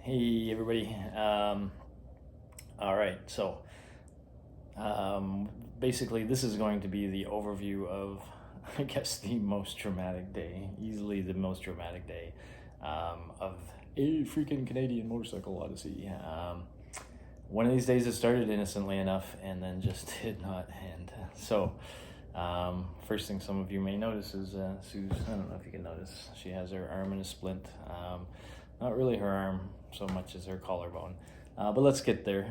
Hey everybody. All right, so basically, this is going to be the overview of, I guess, the most dramatic day, easily the most dramatic day of a freaking Canadian motorcycle Odyssey. One of these days it started innocently enough and then just did not end. So, first thing some of you may notice is Sue's, I don't know if you can notice, she has her arm in a splint. Not really her arm so much as her collarbone. But let's get there.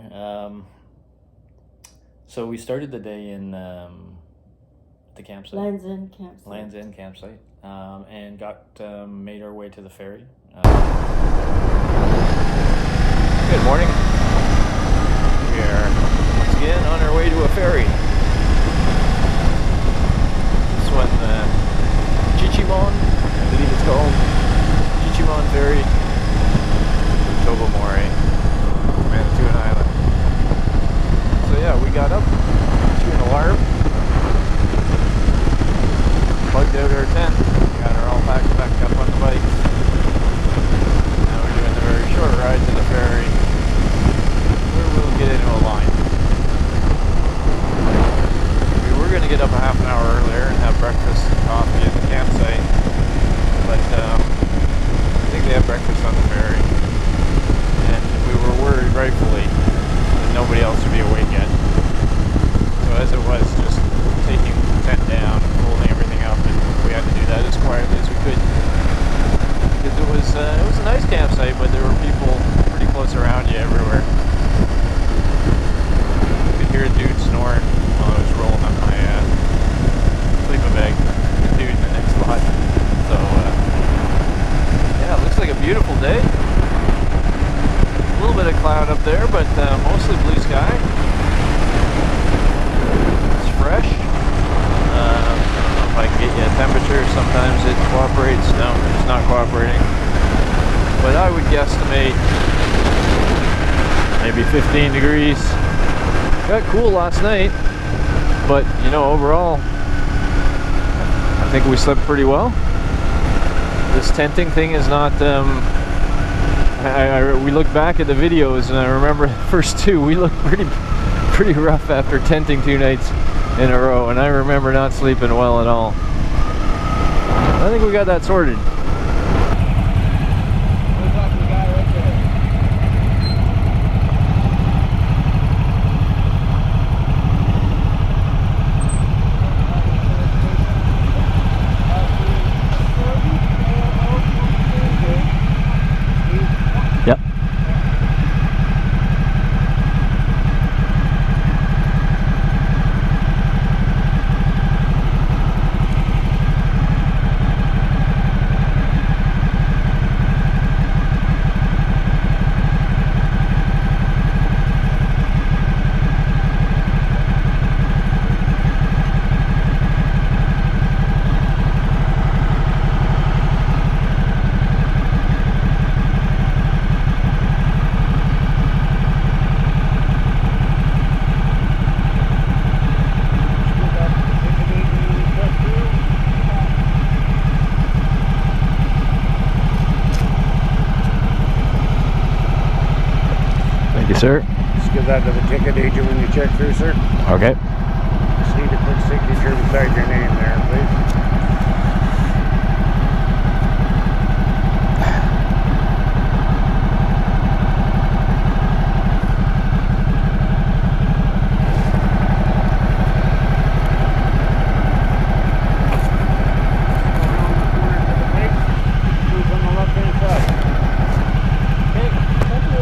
So we started the day in the campsite. Land's End campsite. And got made our way to the ferry. Good morning. We are once again on our way to a ferry. This one, Chichimon, I believe it's called. Chichimon Ferry. Tobermory, Manitoulin Island. So yeah, we got up to an alarm, plugged out our tent, got our alpacas back up on the bikes. Now we're doing the very short ride to the ferry, where we'll get into a line. We were going to get up a half an hour earlier and have breakfast and coffee at the campsite, but I think they have breakfast on the ferry. We were worried, rightfully, that nobody else would be awake yet. So as it was, just taking the tent down, folding everything up, and we had to do that as quietly as we could. Because it was a nice campsite, but there were people pretty close around you everywhere. You could hear a dude snoring while I was rolling up my sleeping bag. The dude in the next spot. So, yeah, it looks like a beautiful day. A little bit of cloud up there, but mostly blue sky. It's fresh. I don't know if I can get you a temperature. Sometimes it cooperates. No, it's not cooperating. But I would guesstimate maybe 15 degrees. Got cool last night, but you know, overall, I think we slept pretty well. This tenting thing is not. We look back at the videos and I remember the first two, we looked pretty rough after tenting 2 nights in a row, and I remember not sleeping well at all. I think we got that sorted. Yep. Thank you, sir. Just give that to the ticket agent when you check through, sir. Okay. Just need a quick signature beside your name there, please.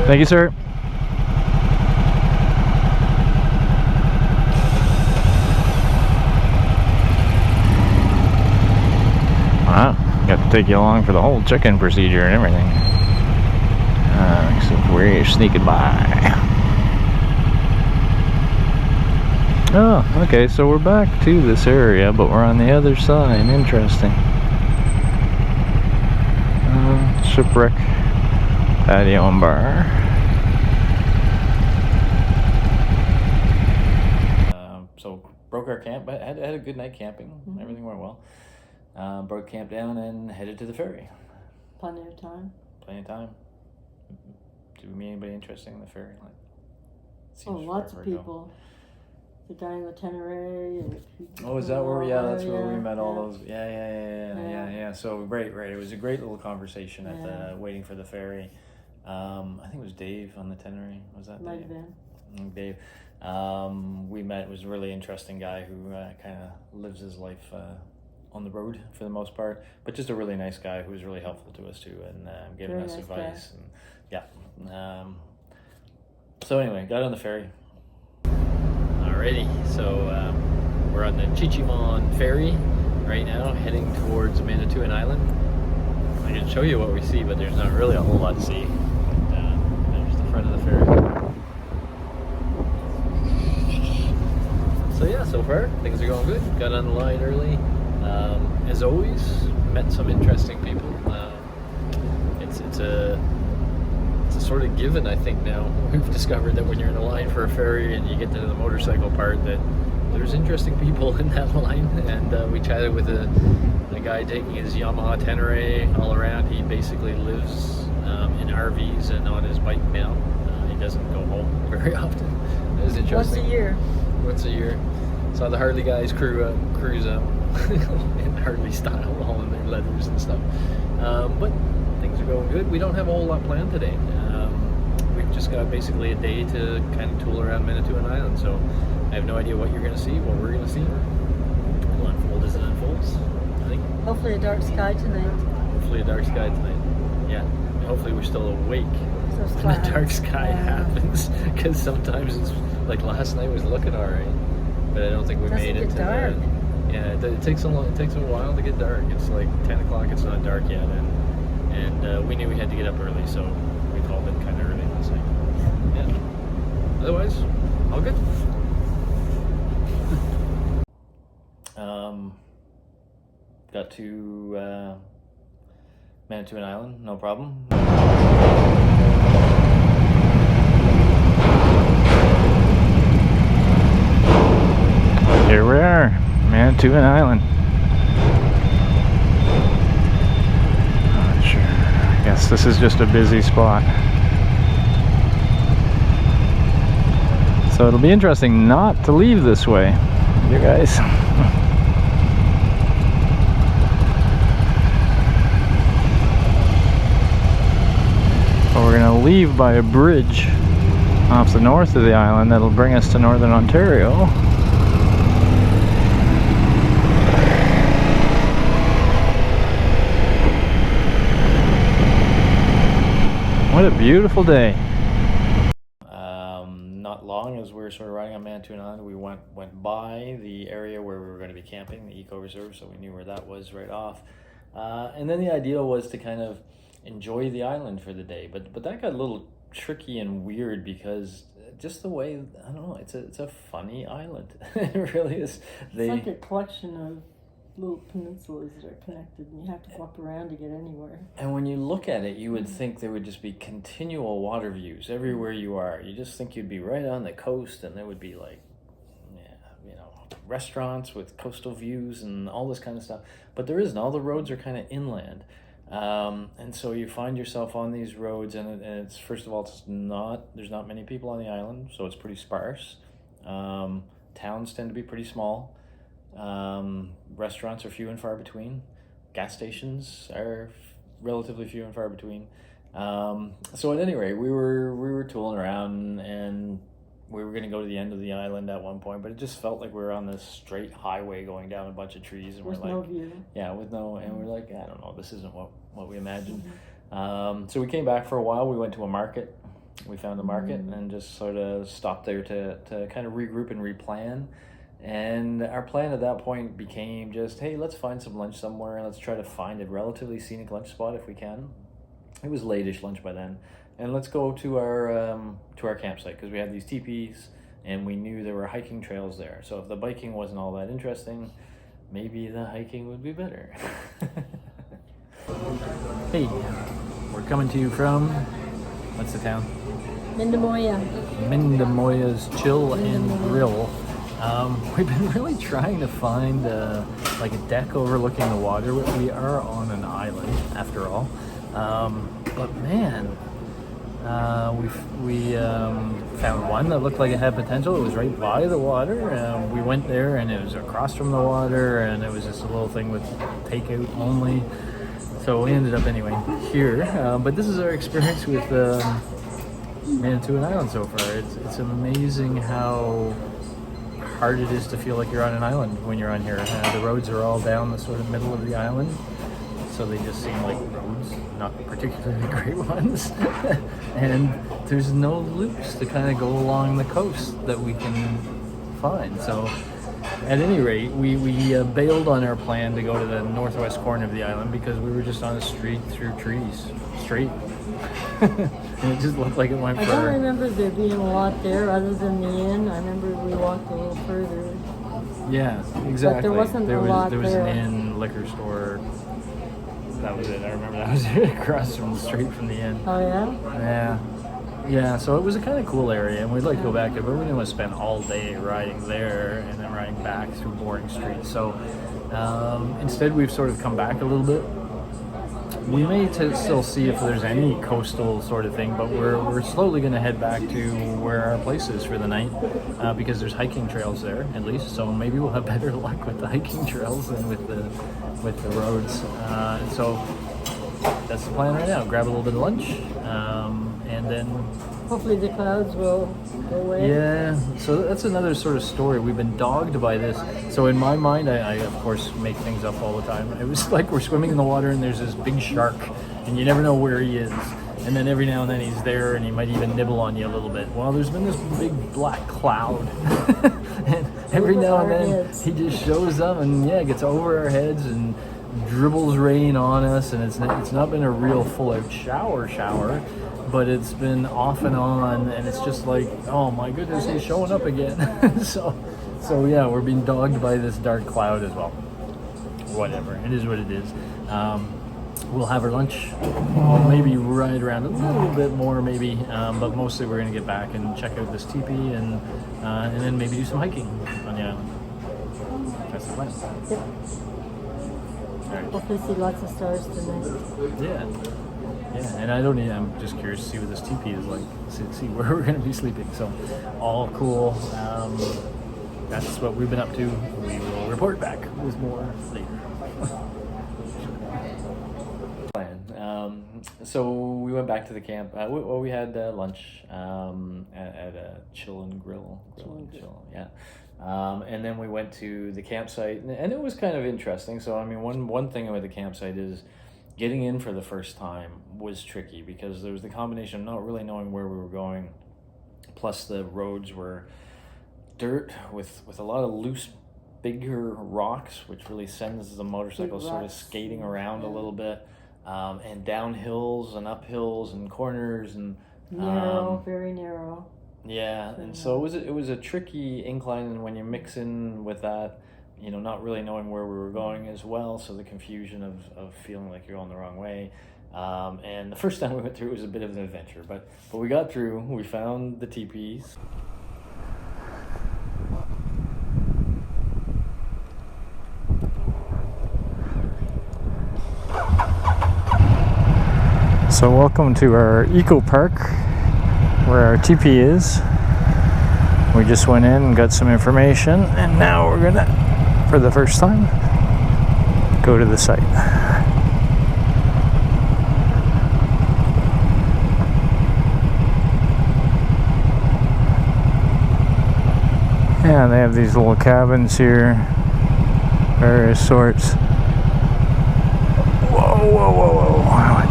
Thank you, sir. Wow, got to take you along for the whole check-in procedure and everything. Except we're sneaking by. Oh, okay, so we're back to this area, but we're on the other side. Interesting. Shipwreck patio and bar. So broke our camp, but had a good night camping. Mm-hmm. Everything went well. Broke camp down and headed to the ferry. Plenty of time. Plenty of time. Did we meet anybody interesting in the ferry? Like, Oh, lots of people. The guy in the Tenere. Oh, is that where? Yeah, that's where we met all those. Yeah. So right. It was a great little conversation at the waiting for the ferry. I think it was Dave on the Tenere. Was that Might Dave? have been. Dave. We met. Was a really interesting guy who kind of lives his life on the road for the most part, but just a really nice guy who was really helpful to us too, and giving us advice. And so anyway, got on the ferry. Alrighty, so we're on the Chichimon ferry right now, heading towards Manitoulin Island. I can show you what we see, but there's not really a whole lot to see. But, there's the front of the ferry. So yeah, so far things are going good. Got on the line early. As always, met some interesting people. It's a sort of given, I think. Now we've discovered that when you're in a line for a ferry and you get to the motorcycle part, that there's interesting people in that line. And we chatted with a guy taking his Yamaha Tenere all around. He basically lives in RVs and on his bike now. He doesn't go home very often. It was interesting. Once a year. Saw the Harley guys cruise in Harley style, all in their leathers and stuff. But things are going good. We don't have a whole lot planned today. We've just got basically a day to kind of tool around Manitoulin Island, so I have no idea what you're going to see, what we're going to see. We'll unfold as it unfolds, I think. Hopefully a dark sky tonight. Yeah. And hopefully we're still awake when the dark sky happens, because sometimes it's like last night was looking alright, but I don't think we made it to dark. It takes a while to get dark. It's like 10 o'clock, it's not dark yet, and we knew we had to get up early, so we called it kind of early last night. Yeah. Otherwise, all good. Got to Manitoulin Island, no problem. Here we are, Manitoulin Island. Not sure. I guess this is just a busy spot. So it'll be interesting not to leave this way, you guys. But we're gonna leave by a bridge off the north of the island that'll bring us to northern Ontario. What a beautiful day. Not long as we were sort of riding on Manitoulin Island, we went by the area where we were going to be camping, the eco reserve, so we knew where that was right off. And then the idea was to kind of enjoy the island for the day, but that got a little tricky and weird because just the way, I don't know, it's a funny island. It really is. It's like a collection of little peninsulas that are connected, and you have to walk around to get anywhere. And when you look at it, you would think there would just be continual water views everywhere you are. You just think you'd be right on the coast, and there would be like, restaurants with coastal views and all this kind of stuff. But there isn't. All the roads are kind of inland. And so you find yourself on these roads, and it's, first of all, there's not many people on the island, so it's pretty sparse. Towns tend to be pretty small. Restaurants are few and far between. Gas stations are relatively few and far between. So at any rate, we were tooling around, and we were going to go to the end of the island at one point, but it just felt like we were on this straight highway going down a bunch of trees, and with we're like, no view. Yeah, with no, and we're like, I don't know, this isn't what we imagined. So we came back for a while. We went to a market. We found a market and just sort of stopped there to kind of regroup and replan. And our plan at that point became just, hey, let's find some lunch somewhere, and let's try to find a relatively scenic lunch spot if we can. It was late-ish lunch by then. And let's go to our campsite, because we had these teepees, and we knew there were hiking trails there. So if the biking wasn't all that interesting, maybe the hiking would be better. Hey, we're coming to you from, what's the town? Mindamoya's Chill and Grill. We've been really trying to find like a deck overlooking the water. We are on an island, after all. But man, We found one that looked like it had potential. It was right by the water. We went there, and it was across from the water, and it was just a little thing with takeout only. So we ended up anyway here. But this is our experience with Manitoulin Island so far. It's amazing how hard it is to feel like you're on an island when you're on here. The roads are all down the sort of middle of the island, so they just seem like roads, not particularly great ones. And there's no loops to kind of go along the coast that we can find. So at any rate, we bailed on our plan to go to the northwest corner of the island because we were just on a street through trees, straight. And it just looked like it went I don't remember there being a lot there other than the inn. I remember we walked a little further. Yeah, exactly. But there wasn't a lot there was there. an inn, liquor store. That was it. I remember that was across from the street from the inn. Oh yeah? Yeah, so it was a kind of cool area, and we'd like to go back there, but we didn't want to spend all day riding there and then riding back through boring streets. So instead, we've sort of come back a little bit. We may still see if there's any coastal sort of thing, but we're slowly going to head back to where our place is for the night because there's hiking trails there, at least. So maybe we'll have better luck with the hiking trails than with the roads. So that's the plan right now. Grab a little bit of lunch, and then Hopefully the clouds will go away. yeah. So that's another sort of story. We've been dogged by this. So in my mind, I of course make things up all the time. It was like we're swimming in the water and there's this big shark, and you never know where he is. And then every now and then he's there, and he might even nibble on you a little bit. Well, there's been this big black cloud, and every now and then he just shows up and gets over our heads and dribbles rain on us. And it's not been a real full-out shower, but it's been off and on, and it's just like, oh my goodness, he's showing up again. so yeah, we're being dogged by this dark cloud as well. Whatever, it is what it is. We'll have our lunch. We'll maybe ride around a little bit more, maybe, but mostly we're gonna get back and check out this teepee and then maybe do some hiking on the island. That's the plan. Yep. All right. Hopefully see lots of stars tonight. Yeah, and I'm just curious to see what this teepee is like, see where we're going to be sleeping. So, all cool. That's what we've been up to. We will report back with more later. So we went back to the camp. We had lunch at a chill and grill. Yeah. And then we went to the campsite, and it was kind of interesting. So I mean, one thing with the campsite is getting in for the first time was tricky because there was the combination of not really knowing where we were going, plus the roads were dirt with a lot of loose, bigger rocks, which really sends the motorcycle sort of skating around a little bit, and down hills and up hills and corners and narrow, very narrow. Yeah, and so it was a tricky incline, and when you mix in with that, not really knowing where we were going as well, so the confusion of feeling like you're going the wrong way. And the first time we went through, it was a bit of an adventure, but we got through. We found the teepees. So welcome to our eco park where our teepee is. We just went in and got some information, and now we're gonna, for the first time, go to the site. Yeah, they have these little cabins here, various sorts. Whoa. What am I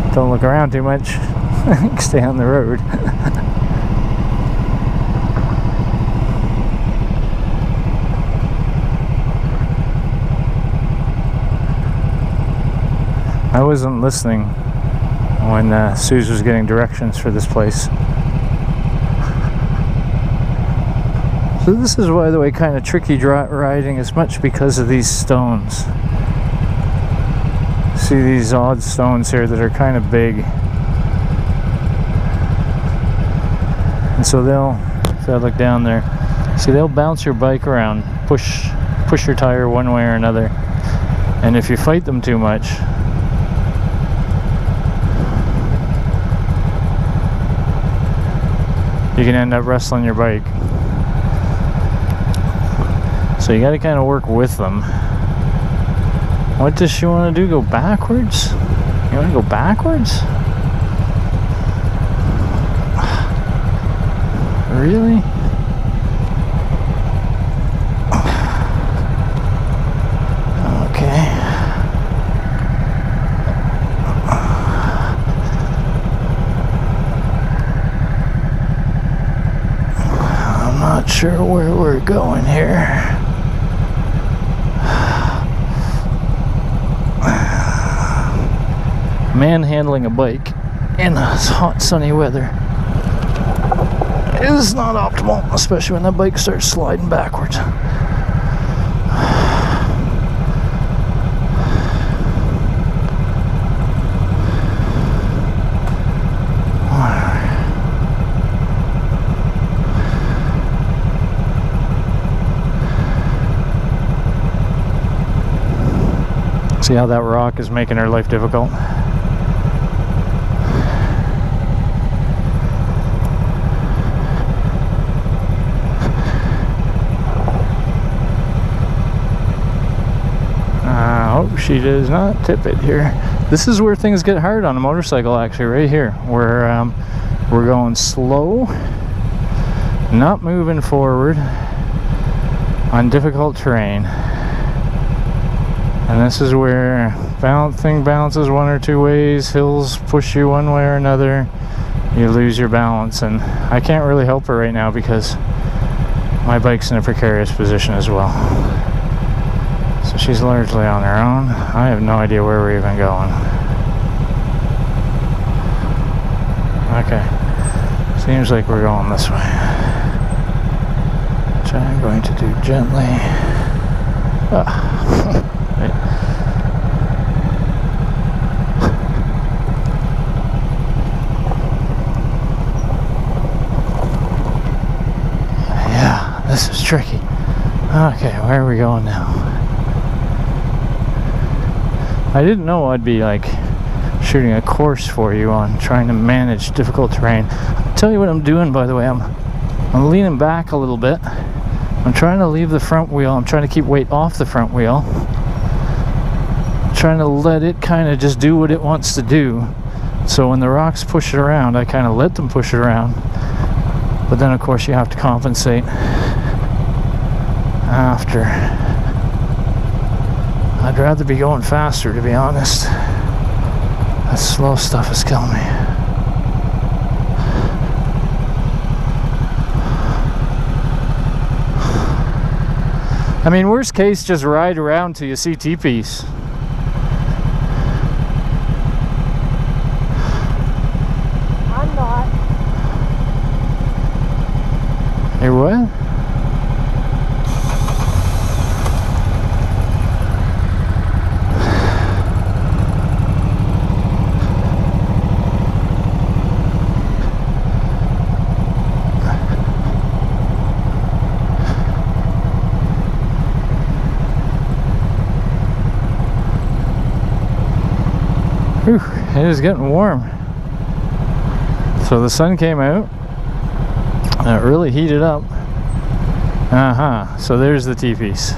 doing? Don't look around too much. Stay on the road. I wasn't listening when Suze was getting directions for this place. So this is, by the way, kind of tricky riding as much because of these stones. See these odd stones here that are kind of big. And so if I look down there, see, they'll bounce your bike around, push your tire one way or another. And if you fight them too much, you can end up wrestling your bike. So you got to kind of work with them. What does she want to do? Go backwards? You want to go backwards? Really? Okay. I'm not sure where we're going here. Manhandling a bike in this hot sunny weather is not optimal, especially when that bike starts sliding backwards. See how that rock is making her life difficult? She does not tip it here. This is where things get hard on a motorcycle, actually, right here, where we're going slow, not moving forward on difficult terrain. And this is where thing bounces one or two ways, hills push you one way or another, you lose your balance. And I can't really help her right now because my bike's in a precarious position as well. So she's largely on her own. I have no idea where we're even going. Okay. Seems like we're going this way. Which I'm going to do gently. Right. Yeah, this is tricky. Okay, where are we going now? I didn't know I'd be like shooting a course for you on trying to manage difficult terrain. I'll tell you what I'm doing, by the way. I'm leaning back a little bit. I'm trying to leave the front wheel. I'm trying to keep weight off the front wheel. I'm trying to let it kind of just do what it wants to do. So when the rocks push it around, I kind of let them push it around. But then of course you have to compensate after. I'd rather be going faster, to be honest. That slow stuff is killing me. I mean, worst case, just ride around till you see T-piece. I'm not. Hey, what? Whew, it is getting warm. So the sun came out and it really heated up. So there's the T-piece.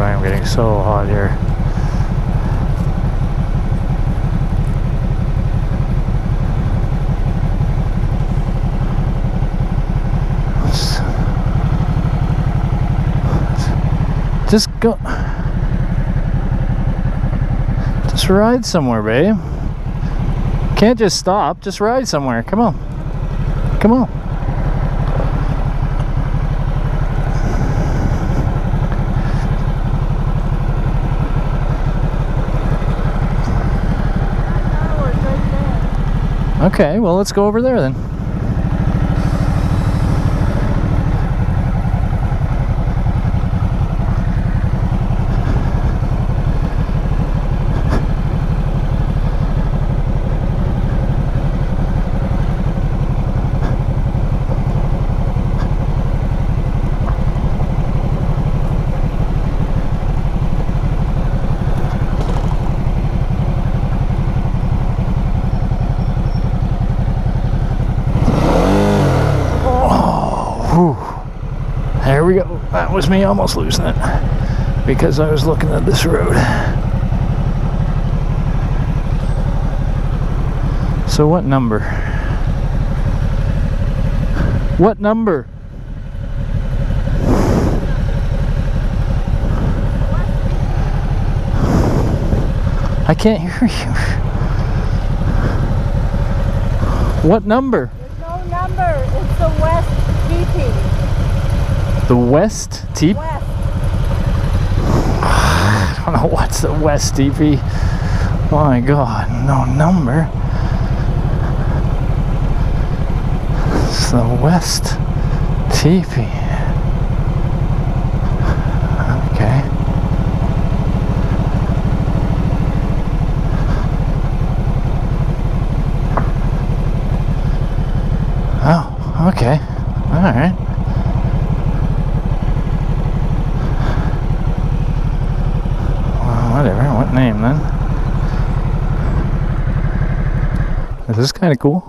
I'm getting so hot here. Just go. Just ride somewhere, babe. Can't just stop. Just ride somewhere. Come on. Come on. Okay, well, let's go over there then. that was me almost losing it because I was looking at this road. So what number? What number? I can't hear you. What number? There's no number. It's the West teepee. The West Teepee? West. I don't know what's the West Teepee. Oh my God, no number. It's the West Teepee. Okay. Oh, okay. All right. Well, whatever. What name then? This is kind of cool.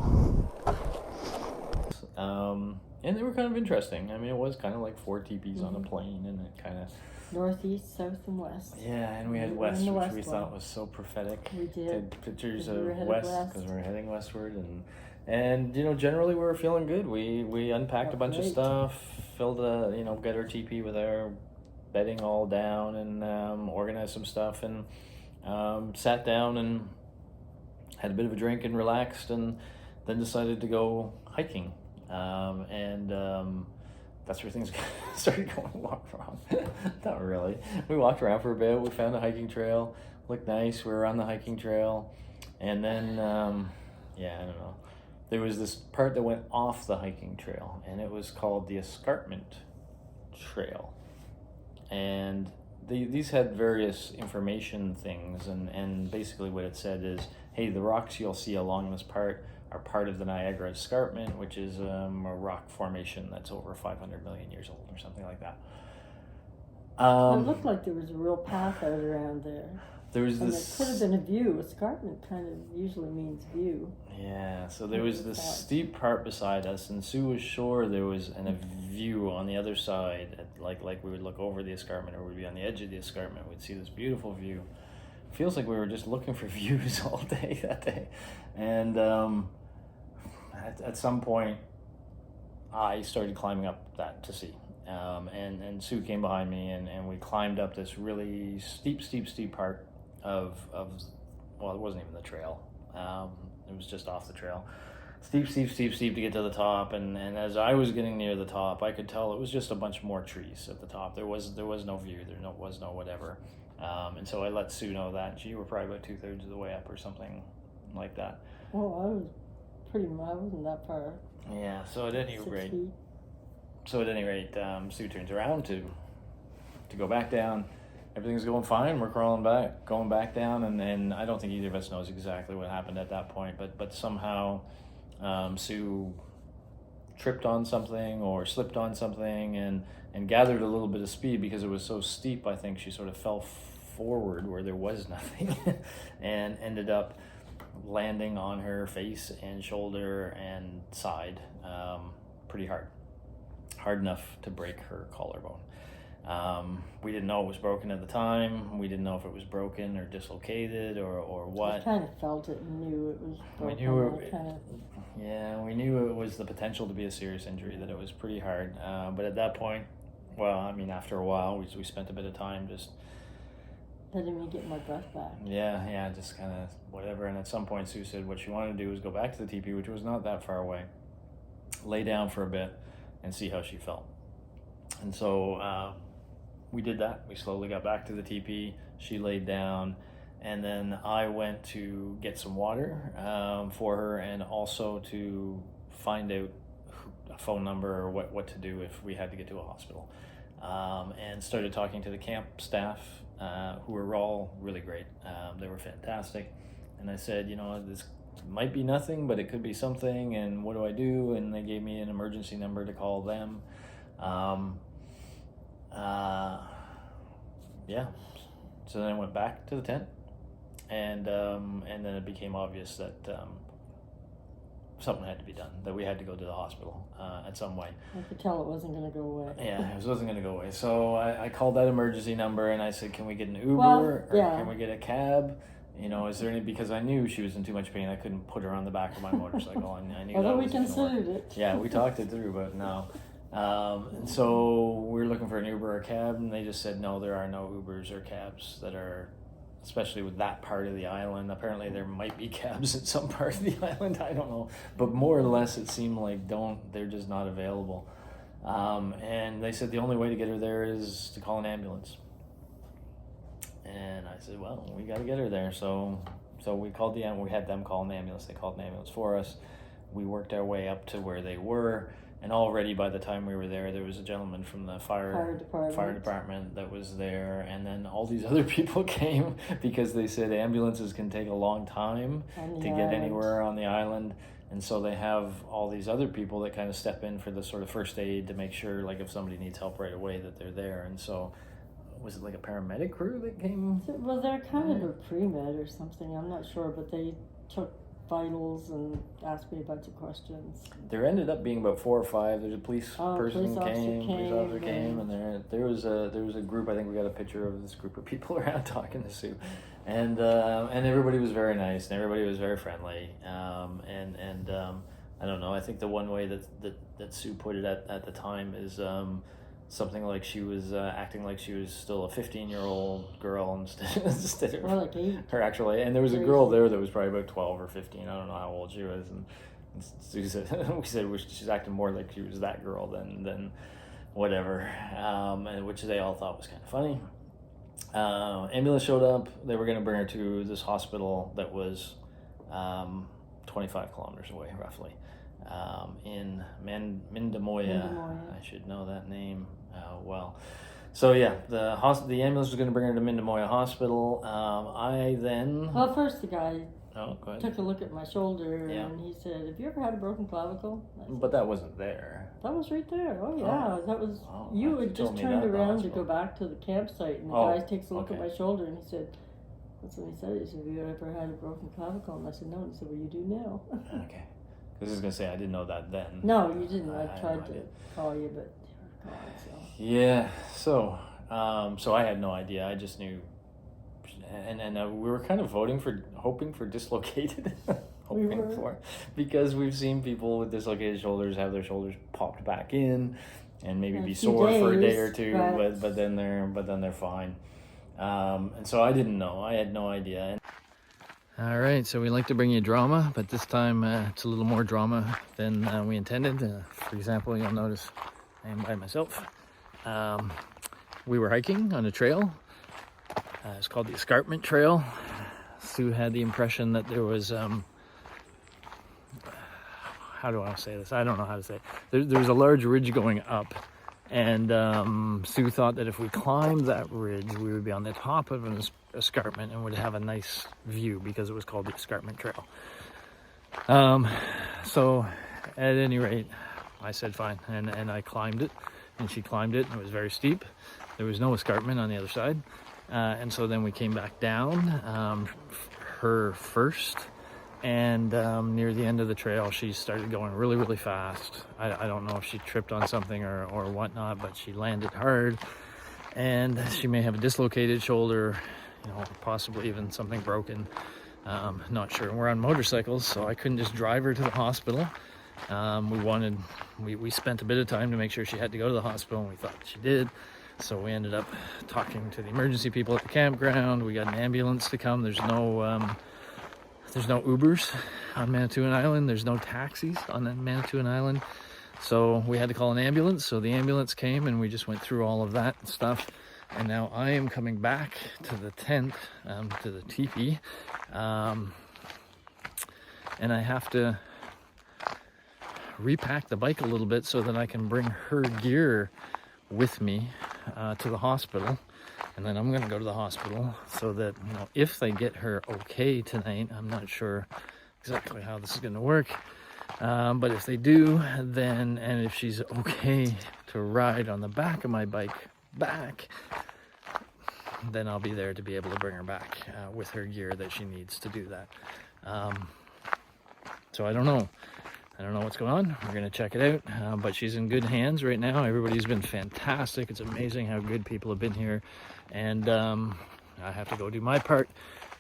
And they were kind of interesting. I mean, it was kind of like 4 teepees on a plane, and it kind of... Northeast, south, and west. Yeah, and we had We were west, in the which west we one. thought was so prophetic. We did. Had pictures 'Cause of we were headed west west. because we were heading westward, and you know, generally we were feeling good. We unpacked a bunch of Great. stuff, filled got our teepee with our bedding all down, and organized some stuff, and sat down and had a bit of a drink and relaxed, and then decided to go hiking. That's where things started going wrong. Not really. We walked around for a bit. We found a hiking trail. Looked nice. We were on the hiking trail. And then, I don't know. There was this part that went off the hiking trail, and it was called the Escarpment Trail. And these had various information things, and basically what it said is, hey, the rocks you'll see along this part are part of the Niagara Escarpment, which is a rock formation that's over 500 million years old or something like that. It looked like there was a real path out around there. There was And this... it could have been a view. Escarpment kind of usually means view. Yeah, so there was this steep part beside us, and Sue was sure there was a view on the other side. Like we would look over the escarpment, or we'd be on the edge of the escarpment. We'd see this beautiful view. Feels like we were just looking for views all day that day. And at some point, I started climbing up that to see. And Sue came behind me, and we climbed up this really steep part of well, it wasn't even the trail. It was just off the trail. Steep to get to the top, and as I was getting near the top, I could tell it was just a bunch more trees at the top. There was no view. Was no whatever. And so I let Sue know that. You were probably about 2/3 of the way up or something like that. Oh, I wasn't that far. Yeah. So at any 6 rate, feet. Sue turns around to go back down. Everything's going fine. We're going back down, and I don't think either of us knows exactly what happened at that point. But somehow, Sue tripped on something or slipped on something, and gathered a little bit of speed because it was so steep. I think she sort of fell forward where there was nothing, and ended up landing on her face and shoulder and side, pretty hard enough to break her collarbone. We didn't know it was broken at the time. We didn't know if it was broken or dislocated or what. I kind of felt it and knew it was broken. We knew it was the potential to be a serious injury, that it was pretty hard. But at that point, well, I mean, after a while, we spent a bit of time just... letting me get my breath back. Yeah, just kind of whatever. And at some point, Sue said what she wanted to do was go back to the teepee, which was not that far away, lay down for a bit, and see how she felt. And so we did that. We slowly got back to the teepee. She laid down, and then I went to get some water for her, and also to find out a phone number or what to do if we had to get to a hospital. And started talking to the camp staff, who were all really great. They were fantastic. And I said, this might be nothing, but it could be something, and what do I do? And they gave me an emergency number to call them. So then I went back to the tent, and then it became obvious that something had to be done, that we had to go to the hospital at some way. I could tell it wasn't going to go away. Yeah, it wasn't going to go away. So I called that emergency number and I said, can we get an Uber or can we get a cab? You know, is there any, because I knew she was in too much pain. I couldn't put her on the back of my motorcycle. And I knew Although that we wasn't gonna work. considered it. Yeah, we talked it through, but no. And so we were looking for an Uber or a cab, and they just said, no, there are no Ubers or cabs that are, especially with that part of the island. Apparently there might be cabs at some part of the island, I don't know. But more or less it seemed like they're just not available. And they said the only way to get her there is to call an ambulance. And I said, well, we got to get her there. So we called we had them call an ambulance. They called an ambulance for us. We worked our way up to where they were. And already by the time we were there was a gentleman from the fire department that was there. And then all these other people came because they said ambulances can take a long time to get anywhere on the island. And so they have all these other people that kind of step in for the sort of first aid to make sure, like, if somebody needs help right away, that they're there. And so was it like a paramedic crew that came? Well, they're kind of a pre-med or something. I'm not sure, but they took vitals and asked me a bunch of questions. There ended up being about 4 or 5. There's a police person police officer came, and there was a group. I think we got a picture of this group of people around talking to Sue, and everybody was very nice and everybody was very friendly. I don't know. I think the one way that Sue put it at the time is something like she was acting like she was still a 15-year-old girl instead of like 8. her actual age. And there was a girl there that was probably about 12 or 15. I don't know how old she was. And Sue said, we said she's acting more like she was that girl than whatever, and which they all thought was kind of funny. Ambulance showed up. They were going to bring her to this hospital that was 25 kilometers away, roughly. In Mindamoya. I should know that name well. So yeah, the ambulance was going to bring her to Mindamoya Hospital. I then... Well, first the guy go ahead. took a look at my shoulder and he said, have you ever had a broken clavicle? But that wasn't there. That was right there. Oh yeah, that was... you had just turned around to go back to the campsite, and the guy takes a look at my shoulder and he said... That's what he said. He said, have you ever had a broken clavicle? And I said, no. And he said, well, you do now. Okay. I was going to say, I didn't know that then. No, you didn't. I tried to call you, but you were gone, so. Yeah, so I had no idea. I just knew. And we were kind of hoping for dislocated. Because we've seen people with dislocated shoulders have their shoulders popped back in and maybe be sore for a day or two, but then they're fine. And so I didn't know. I had no idea. All right, so we like to bring you drama, but this time it's a little more drama than we intended. For example, you'll notice I am by myself. We were hiking on a trail. It's called the Escarpment Trail. Sue had the impression that there was, how do I say this? I don't know how to say it. There was a large ridge going up. And Sue thought that if we climbed that ridge, we would be on the top of an escarpment and would have a nice view because it was called the Escarpment Trail. So at any rate, I said fine, and I climbed it, and she climbed it, and it was very steep. There was no escarpment on the other side. And so then we came back down, her first. And near the end of the trail, she started going really, really fast. I don't know if she tripped on something or whatnot, but she landed hard. And she may have a dislocated shoulder, possibly even something broken. Not sure. We're on motorcycles, so I couldn't just drive her to the hospital. We spent a bit of time to make sure she had to go to the hospital, and we thought she did. So we ended up talking to the emergency people at the campground. We got an ambulance to come. There's no Ubers on Manitoulin Island. There's no taxis on Manitoulin Island. So we had to call an ambulance. So the ambulance came and we just went through all of that stuff. And now I am coming back to the tent, to the teepee. And I have to repack the bike a little bit so that I can bring her gear with me to the hospital. And then I'm going to go to the hospital so that, if they get her okay tonight, I'm not sure exactly how this is going to work. But if they do, and if she's okay to ride on the back of my bike back, then I'll be there to be able to bring her back with her gear that she needs to do that. So I don't know. I don't know what's going on. We're going to check it out, but she's in good hands right now. Everybody's been fantastic. It's amazing how good people have been here, and I have to go do my part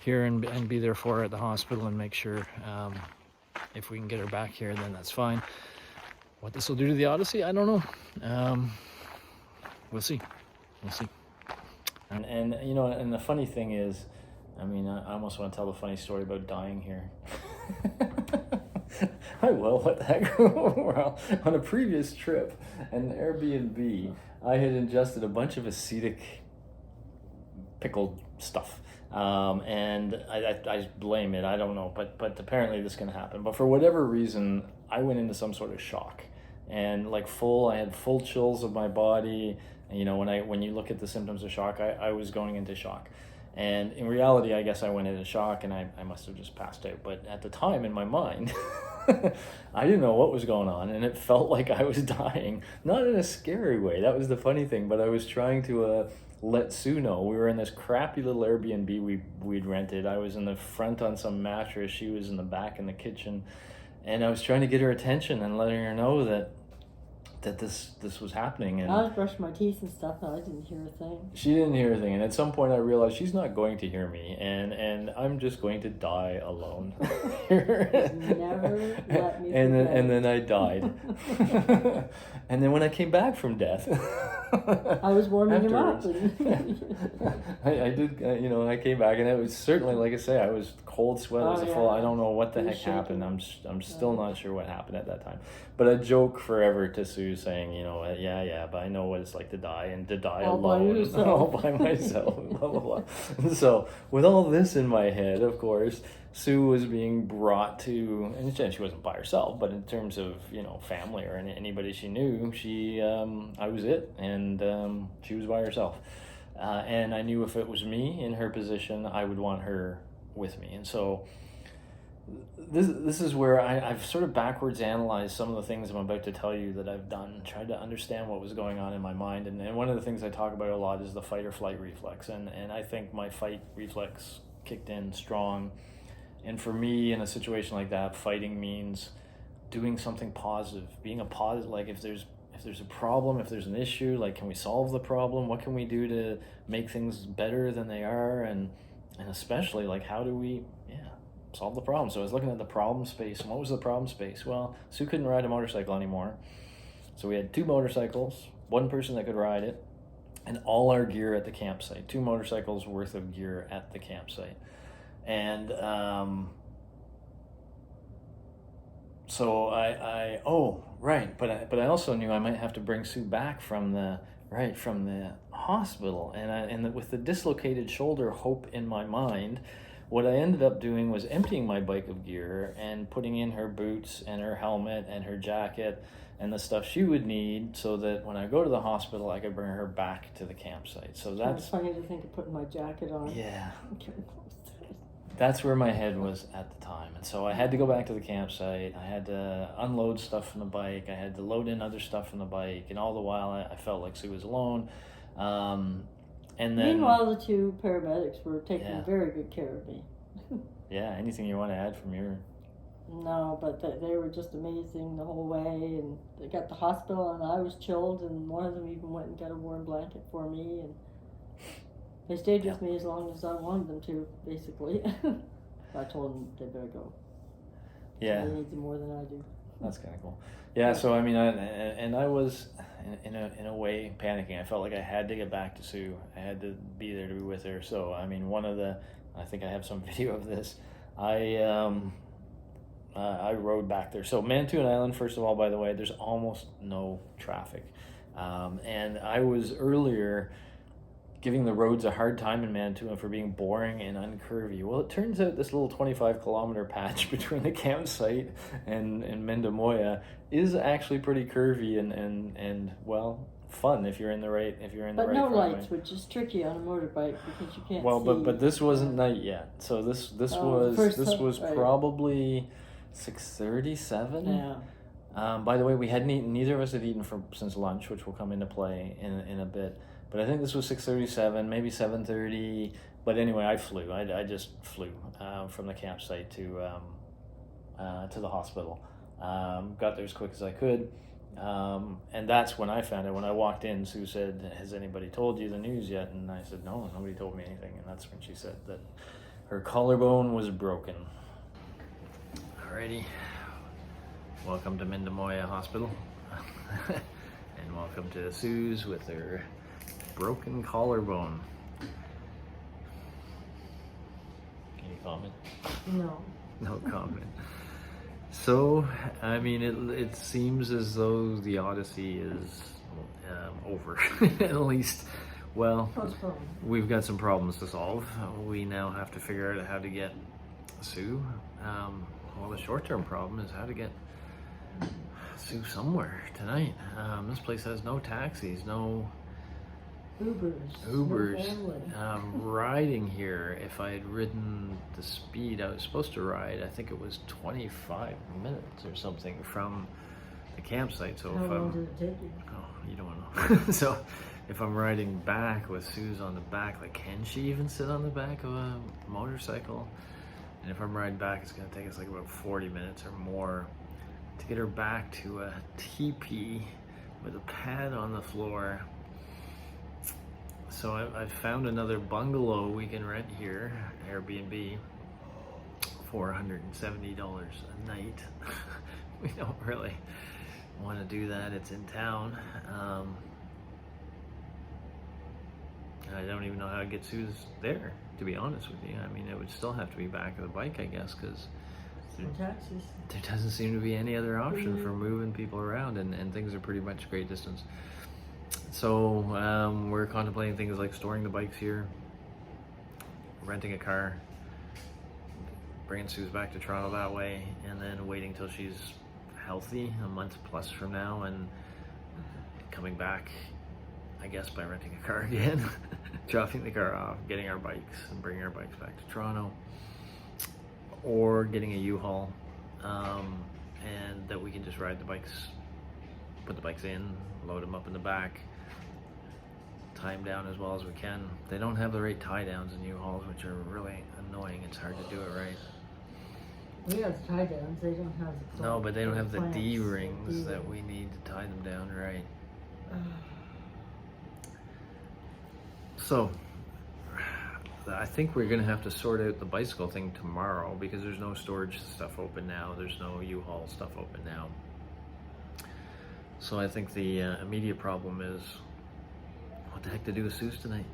here and be there for her at the hospital and make sure if we can get her back here, then that's fine. What this will do to the Odyssey, I don't know. We'll see. And you know, and the funny thing is, I mean, I almost want to tell the funny story about dying here. I will, what the heck? Well, on a previous trip, an Airbnb, I had ingested a bunch of acetic pickled stuff. And I blame it, I don't know, but apparently this can happen. But for whatever reason, I went into some sort of shock. And like I had full chills of my body. And, you know, when you look at the symptoms of shock, I was going into shock. And in reality, I guess I went into shock and I must have just passed out. But at the time, in my mind, I didn't know what was going on, and it felt like I was dying. Not in a scary way, that was the funny thing, but I was trying to let Sue know. We were in this crappy little Airbnb we'd rented. I was in the front on some mattress, she was in the back in the kitchen, and I was trying to get her attention and letting her know that this was happening. And I was brushing my teeth and stuff, and I didn't hear a thing. She didn't hear a thing, and at some point I realized she's not going to hear me, and I'm just going to die alone. Never let me and then I died. And then when I came back from death, I was warming him up. I did, you know, I came back, and it was certainly, like I say, I was cold sweat as a full. I don't know what the heck happened. I'm still not sure what happened at that time. But I joke forever to Sue, saying, you know, yeah, but I know what it's like to die, and to die all alone, all by myself, blah, blah, blah. And so with all this in my head, of course, Sue was being brought to, and she wasn't by herself, but in terms of, you know, family or anybody she knew, I was it, and she was by herself. And I knew if it was me in her position, I would want her with me. And so this is where I've sort of backwards analyzed some of the things I'm about to tell you that I've done, tried to understand what was going on in my mind. And one of the things I talk about a lot is the fight or flight reflex. And I think my fight reflex kicked in strong. And for me, in a situation like that, fighting means doing something positive, being a positive. Like if there's a problem, if there's an issue, like, can we solve the problem? What can we do to make things better than they are? And especially, like, how do we solve the problem? So I was looking at the problem space. And what was the problem space? Well, Sue couldn't ride a motorcycle anymore. So we had 2 motorcycles, 1 person that could ride it, and all our gear at the campsite. 2 motorcycles worth of gear at the campsite. And so but I also knew I might have to bring Sue back from the hospital, and with the dislocated shoulder hope in my mind, what I ended up doing was emptying my bike of gear and putting in her boots and her helmet and her jacket and the stuff she would need, so that when I go to the hospital, I could bring her back to the campsite. So that's funny to think of putting my jacket on. Yeah. That's where my head was at the time. And so I had to go back to the campsite. I had to unload stuff from the bike. I had to load in other stuff from the bike. And all the while, I felt like Sue was alone. And then, meanwhile, the 2 paramedics were taking very good care of me. Yeah, anything you want to add from your... No, but they were just amazing the whole way. And they got to the hospital, and I was chilled. And one of them even went and got a warm blanket for me. And they stayed with me as long as I wanted them to, basically. I told them they better go. Yeah. They need them more than I do. That's kind of cool. Yeah, so I mean, I was in a way panicking. I felt like I had to get back to Sue. I had to be there to be with her. So I mean, I think I have some video of this. I rode back there. So Manitoulin Island, first of all, by the way, there's almost no traffic. And I was earlier giving the roads a hard time in Manitoulin for being boring and uncurvy. Well, it turns out this little 25-kilometer patch between the campsite and Mendemoya is actually pretty curvy and well, fun if you're in the right But no lights, which is tricky on a motorbike because you can't see. Well, but this wasn't night yet. So this was probably 6:37. Yeah. By the way, we hadn't eaten. Neither of us had eaten since lunch, which will come into play in a bit. But I think this was 6:37, maybe 7:30. But anyway, I flew. I just flew from the campsite to the hospital. Got there as quick as I could. And that's when I found it. When I walked in, Sue said, "Has anybody told you the news yet?" And I said, "No, nobody told me anything." And that's when she said that her collarbone was broken. Alrighty. Welcome to Mindamoya Hospital. And welcome to Sue's with her broken collarbone. Any comment? No. No comment. So, I mean, it seems as though the Odyssey is over. At least, well, we've got some problems to solve. We now have to figure out how to get Sue. Well, the short-term problem is how to get Sue somewhere tonight. This place has no taxis, no Ubers. No Riding here, if I had ridden the speed I was supposed to ride, I think it was 25 minutes or something from the campsite. So How long did it take you? Oh, you don't want to know. So if I'm riding back with Sue's on the back, like, can she even sit on the back of a motorcycle? And if I'm riding back, it's going to take us like about 40 minutes or more to get her back to a teepee with a pad on the floor. So I've found another bungalow we can rent here, Airbnb, for $170 a night. We don't really want to do that. It's in town. I don't even know how to get Sue's there, to be honest with you. I mean, it would still have to be back of the bike, I guess, because there doesn't seem to be any other option for moving people around, and things are pretty much great distance. So we're contemplating things like storing the bikes here, renting a car, bringing Sue's back to Toronto that way, and then waiting till she's healthy a month plus from now, and coming back, I guess, by renting a car again, dropping the car off, getting our bikes, and bringing our bikes back to Toronto, or getting a U-Haul, and that we can just ride the bikes, put the bikes in, load them up in the back, tie them down as well as we can. They don't have the right tie downs in U-Hauls, which are really annoying. It's hard to do it right. We have tie downs. They don't have the No, but they don't have the D-rings that we need to tie them down right. So I think we're gonna have to sort out the bicycle thing tomorrow, because there's no storage stuff open now. There's no U-Haul stuff open now. So I think the immediate problem is, what the heck to do with Sue's tonight?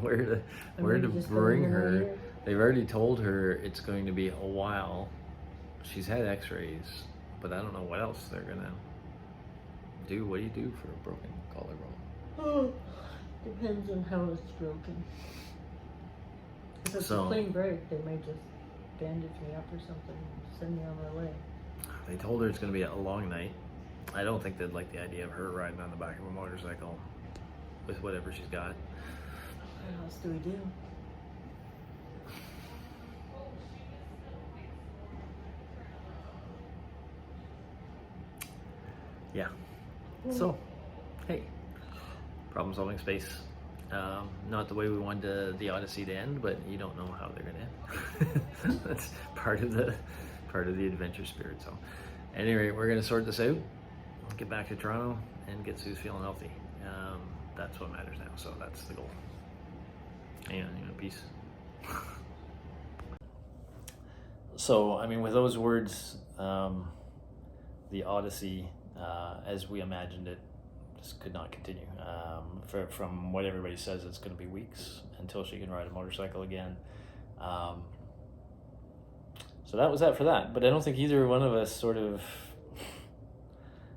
where to bring her? They've already told her it's going to be a while. She's had x-rays, but I don't know what else they're gonna do. What do you do for a broken collarbone? Oh, depends on how it's broken. If it's a plain break, they may just bandage me up or something and send me on my way. They told her it's going to be a long night. I don't think they'd like the idea of her riding on the back of a motorcycle with whatever she's got. What else do we do? Yeah. So, hey, problem solving space. Not the way we wanted the Odyssey to end, but you don't know how they're going to end. That's part of the adventure spirit. So anyway, we're going to sort this out, get back to Toronto, and get Sue's feeling healthy. That's what matters now. So that's the goal. And peace. So, I mean, with those words, the Odyssey, as we imagined it, just could not continue. From what everybody says, it's going to be weeks until she can ride a motorcycle again. So that was that for that. But I don't think either one of us sort of,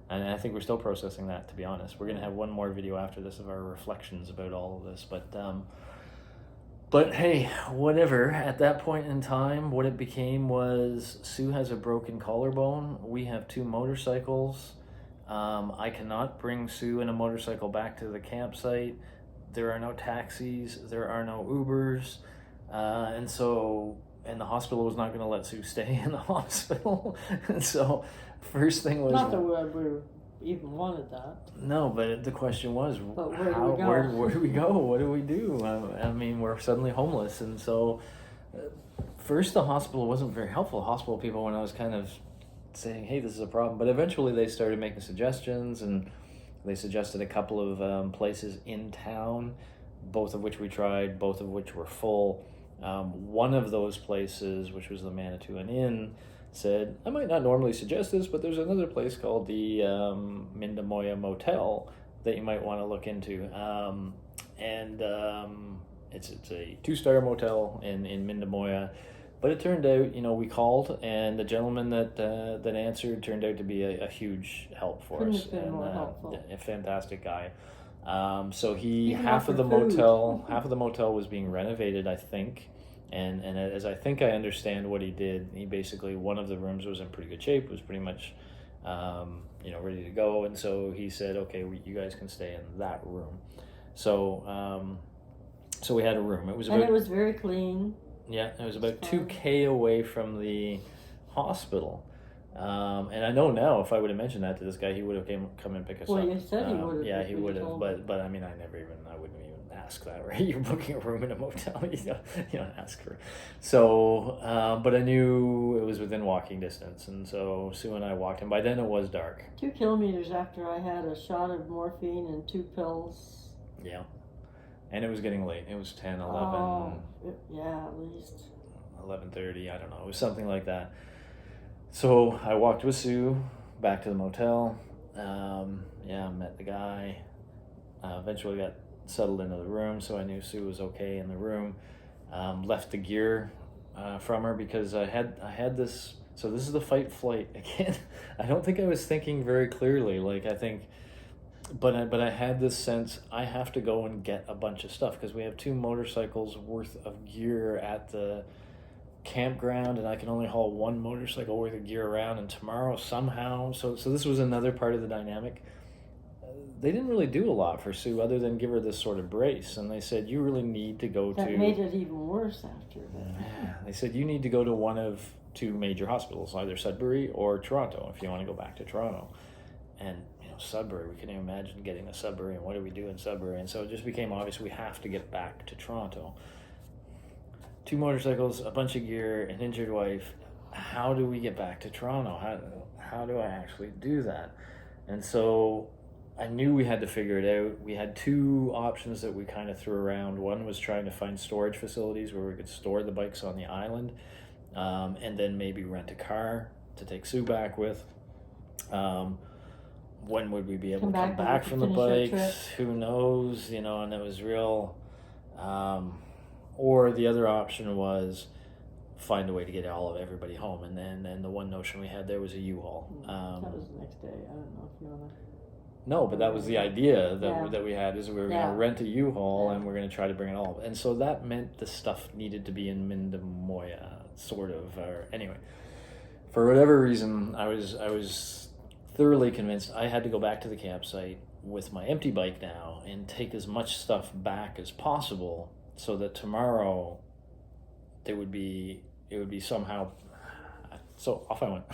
and I think we're still processing that, to be honest. We're going to have one more video after this of our reflections about all of this. But hey, whatever. At that point in time, what it became was Sue has a broken collarbone. We have 2 motorcycles. I cannot bring Sue and a motorcycle back to the campsite. There are no taxis. There are no Ubers. And the hospital was not going to let Sue stay in the hospital. And so first thing was... Not that we even wanted that. No, but the question was, but where do we go? Where do we go? What do we do? I mean, we're suddenly homeless. And so first the hospital wasn't very helpful. Hospital people, when I was kind of saying, hey, this is a problem, but eventually they started making suggestions, and they suggested a couple of places in town, both of which we tried, both of which were full. One of those places, which was the Manitoulin Inn, said, I might not normally suggest this, but there's another place called the Mindamoya Motel that you might want to look into. It's a 2-star motel in Mindamoya. But it turned out, we called, and the gentleman that answered turned out to be a huge help for us. And a fantastic guy. So half of the motel was being renovated, I think. And as I think I understand what he did, he basically, one of the rooms was in pretty good shape, was pretty much, ready to go. And so he said, okay, you guys can stay in that room. So, so we had a room. It was very clean. Yeah, it was about 2K away from the hospital. And I know now, if I would have mentioned that to this guy, he would have come and pick us up. Well, you said he would have. Yeah, he would have. But I mean, I wouldn't even ask that, right? You're booking a room in a motel, you don't ask for. So, but I knew it was within walking distance, and so Sue and I walked, and by then it was dark. 2 kilometers after I had a shot of morphine and 2 pills. Yeah. And it was getting late. It was 10, 11. Yeah, at least 11:30. I don't know. It was something like that. So I walked with Sue back to the motel. Met the guy. Eventually got settled into the room, so I knew Sue was okay in the room. Left the gear from her because I had this. So this is the fight flight again. I don't think I was thinking very clearly. But I had this sense I have to go and get a bunch of stuff because we have 2 motorcycles worth of gear at the campground, and I can only haul 1 motorcycle worth of gear around. And tomorrow somehow, so this was another part of the dynamic. They didn't really do a lot for Sue other than give her this sort of brace, and they said you really need to go to. That made it even worse after that. Yeah, they said you need to go to one of 2 major hospitals, either Sudbury or Toronto, if you want to go back to Toronto, and. Sudbury, we couldn't imagine getting to Sudbury, and what do we do in Sudbury? And so it just became obvious we have to get back to Toronto. 2 motorcycles, a bunch of gear, an injured wife. How do we get back to Toronto? How do I actually do that? And so I knew we had to figure it out. We had 2 options that we kind of threw around. One was trying to find storage facilities where we could store the bikes on the island, and then maybe rent a car to take Sue back with. When would we be able to come back from the bikes? Who knows? And it was real. Or the other option was find a way to get everybody home. And then the one notion we had there was a U-Haul. That was the next day. I don't know if you know that. No, but that was the idea that we had, is we were going to rent a U-Haul and we're going to try to bring it all. And so that meant the stuff needed to be in Mindamoya, sort of. Anyway, for whatever reason, I was thoroughly convinced I had to go back to the campsite with my empty bike now and take as much stuff back as possible so that tomorrow it would be somehow. So off I went.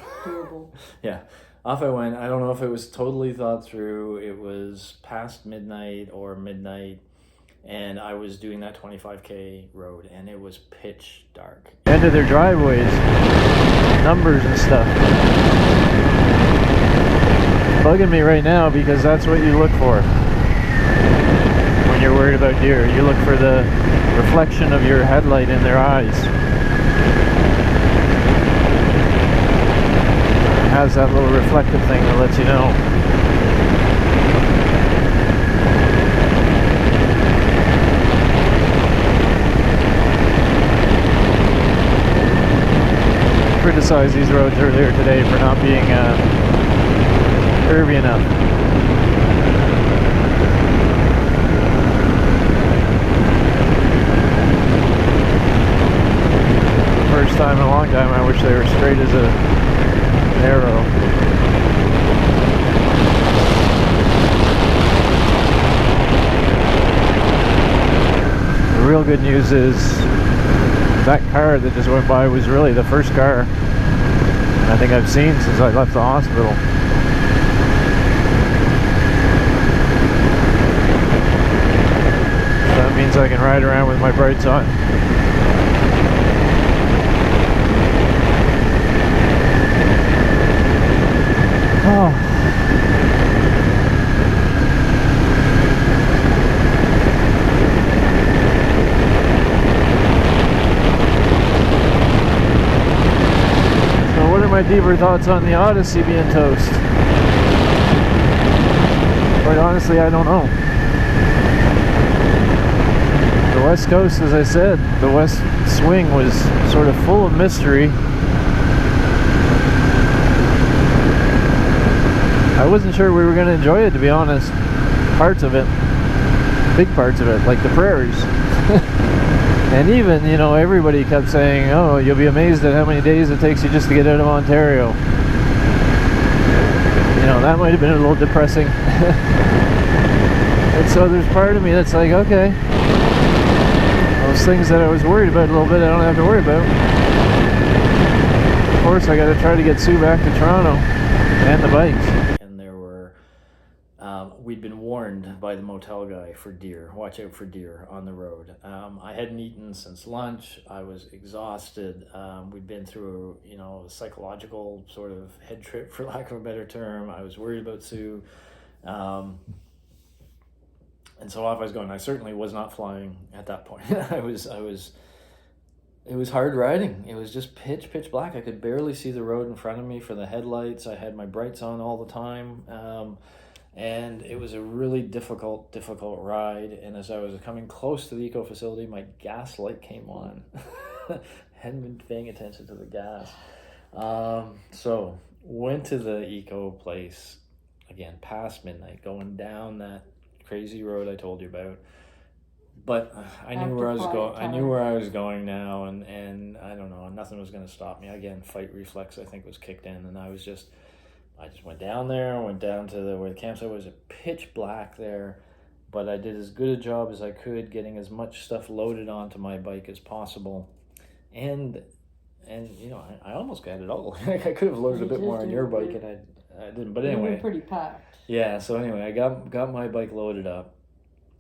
Yeah, off I went. I don't know if it was totally thought through. It was past midnight or midnight, and I was doing that 25K road, and it was pitch dark. End of their driveways, numbers and stuff. Bugging me right now because that's what you look for when you're worried about deer. You look for the reflection of your headlight in their eyes. It has that little reflective thing that lets you know. I criticized these roads earlier today for not being curvy enough. First time in a long time, I wish they were straight as an arrow. The real good news is that car that just went by was really the first car I think I've seen since I left the hospital. That means I can ride around with my brights on. my deeper thoughts on the Odyssey being toast. Quite honestly, I don't know. The West Coast, as I said, the West Swing was sort of full of mystery. I wasn't sure we were going to enjoy it, to be honest. Parts of it, big parts of it, like the prairies. And even, you know, everybody kept saying, oh, you'll be amazed at how many days it takes you just to get out of Ontario. You know, that might have been a little depressing. And so there's part of me that's like, okay, those things that I was worried about a little bit, I don't have to worry about. Of course, I got to try to get Sue back to Toronto and the bike. And there were, we'd been warned by the motel guy for deer. Watch out for deer on the road. I hadn't eaten since lunch. I was exhausted. We'd been through, you know, a psychological sort of head trip, for lack of a better term. I was worried about Sue. And so off I was going. I certainly was not flying at that point. It was hard riding. It was just pitch black. I could barely see the road in front of me for the headlights. I had my brights on all the time. And it was a really difficult ride. And as I was coming close to the eco facility, my gas light came on. Hadn't been paying attention to the gas. So went to the eco place, again, past midnight, going down that crazy road I told you about. But I knew where I was going. I knew where I was going now, and I don't know, nothing was going to stop me. Again, fight reflex, I think, was kicked in, and I just went down there, went down to where the campsite was. Pitch black there, but I did as good a job as I could getting as much stuff loaded onto my bike as possible, and you know, I almost got it all. I could have loaded a bit more on your bike, and I didn't. But anyway, you were pretty packed. Yeah. So anyway, I got my bike loaded up.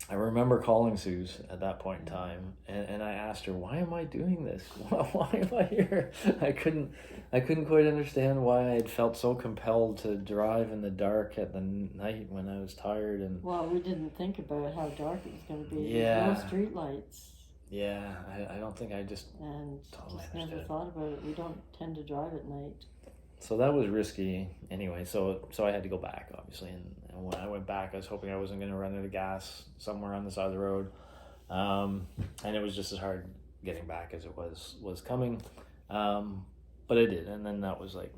I remember calling Suze at that point in time, and I asked her, why am I doing this? Why am I here? I couldn't quite understand why I had felt so compelled to drive in the dark at the night when I was tired. And well, we didn't think about how dark it was going to be. Yeah. No street lights. Yeah, I don't think I just and totally just understood. never thought about it. We don't tend to drive at night. So that was risky anyway, so I had to go back, obviously, and when I went back, I was hoping I wasn't going to run out of gas somewhere on the side of the road, and it was just as hard getting back as it was coming, but I did, and then that was like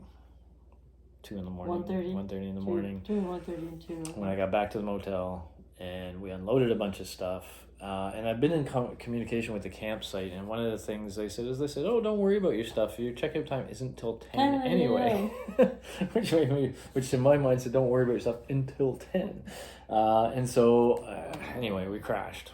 2 in the morning, 1:30 in the morning, between 1:30 and 2. When I got back to the motel, and we unloaded a bunch of stuff. And I've been in communication with the campsite, and one of the things they said, oh, don't worry about your stuff. Your checkout time isn't till 10 anyway. which in my mind said, don't worry about your stuff until 10. And so, anyway, we crashed.